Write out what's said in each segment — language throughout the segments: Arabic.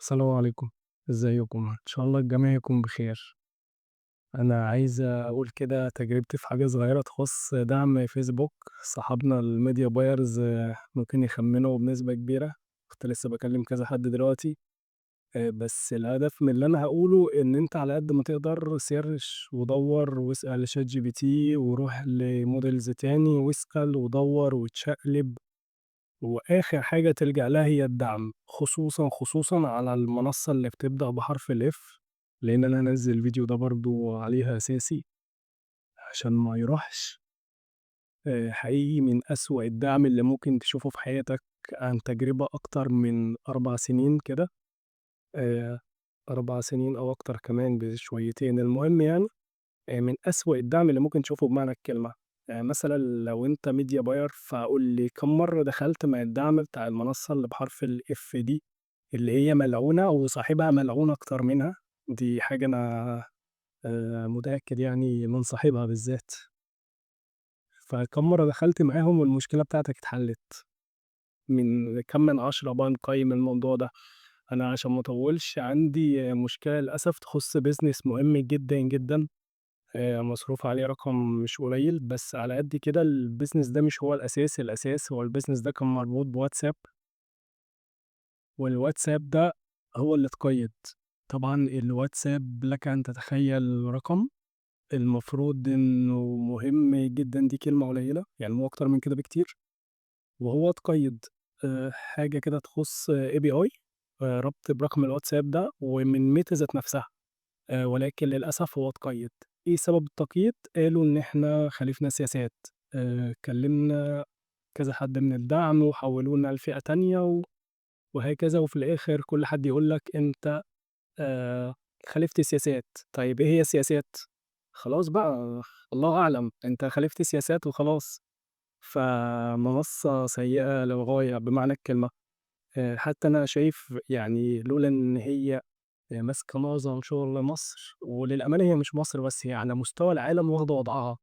السلام عليكم، إزيكم؟ إن شاء الله الجميع يكون بخير. أنا عايز أقول كده تجربتي في حاجة صغيرة تخُص دعم فيسبوك. صحابنا الmedia buyers ممكن يخمّنوا بنسبة كبيرة، كنت لسه باكلّم كذا حد دلوقتي. بس الهدف من اللي أنا هاقوله إن أنت على قد ما تقدر سِرِّش ودوّر واسأل ChatGPT وروح لmodels تاني واسأل ودوّر واتشقلب. وآخر حاجة تلجأ لها هي الدعم، خصوصًا على المنصة اللي بتبدأ بحرف الF، لإن أنا هانزّل الفيديو ده برضه عليها أساسي عشان ما يروحش. حقيقي من أسوأ الدعم اللي ممكن تشوفه في حياتك، عن تجربة أكتر من 4 سنين كده. آآ 4 سنين أو أكتر كمان بشويتين، المهم يعني من أسوأ الدعم اللي ممكن تشوفه بمعنى الكلمة. مثلًا لو أنت media buyer فقُل لي كام مرّة دخلت مع الدعم بتاع المنصة اللي بحرف الF دي، اللي هي ملعونة وصاحبها ملعون أكتر منها. دي حاجة أنا متأكد يعني من صاحبها بالذات. فكام مرّة دخلت معاهم والمشكلة بتاعتك اتحلت. من كام من 10 بقى نقيّم الموضوع ده. أنا عشان ما أطوّلش عندي مشكلة للأسف تخُص business مهم جدًا، جدًا. مصروف عليه رقم مش قليل، بس على قد كده الbusiness ده مش هو الأساس، الأساس هو الbusiness ده كان مربوط بWhatsApp، والWhatsApp ده هو اللي اتقيد. طبعًا الWhatsApp لك أن تتخيل رقم المفروض إنه مهم جدًا، دي كلمة قليلة، يعني هو أكتر من كده بكتير، وهو اتقيد. حاجة كده تخُص API، ربط برقم الWhatsApp ده ومن ميتا ذات نفسها. ولكن للأسف هو اتقيد. إيه سبب التقييد؟ قالوا إن إحنا خالفنا سياسات. كلّمنا كذا حد من الدعم وحوّلونا لفئة تانية وهكذا، وفي الآخر كل حد يقول لك أنت آآ خالفت سياسات. طيب إيه هي السياسات؟ خلاص بقى، الله أعلم، أنت خالفت سياسات وخلاص. فمنصة سيئة للغاية بمعنى الكلمة. حتى أنا شايف يعني لولا إن هي ماسكة معظم شغل مصر، وللأمانة هي مش مصر بس، هي على مستوى العالم واخدة وضعها.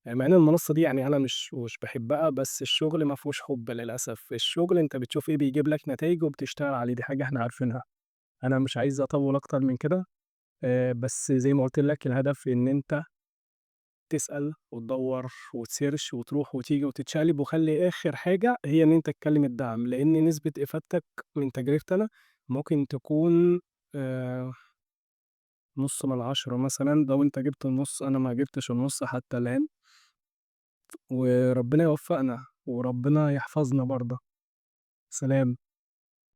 مع إن المنصة دي يعني أنا مش باحبها، بس الشغل ما فيهوش حُب للأسف. الشغل أنت بتشوف إيه بيجيب لك نتايج وبتشتغل عليه، دي حاجة إحنا عارفينها. أنا مش عايز أطوّل أكتر من كده. بس زي ما قُلت لك الهدف إن أنت تسأل وتدوّر وتسيرش وتروح وتيجي وتتشقلب، وخلّي آخر حاجة هي إن أنت تكلم الدعم، لإن نسبة إفادتك من تجربتي أنا ممكن تكون آآ نُص من 10 مثلًا. لو أنت جِبت النُص أنا ما جِبتش النُص حتى الآن. وربنا يوفقنا وربنا يحفظنا برضه. سلام.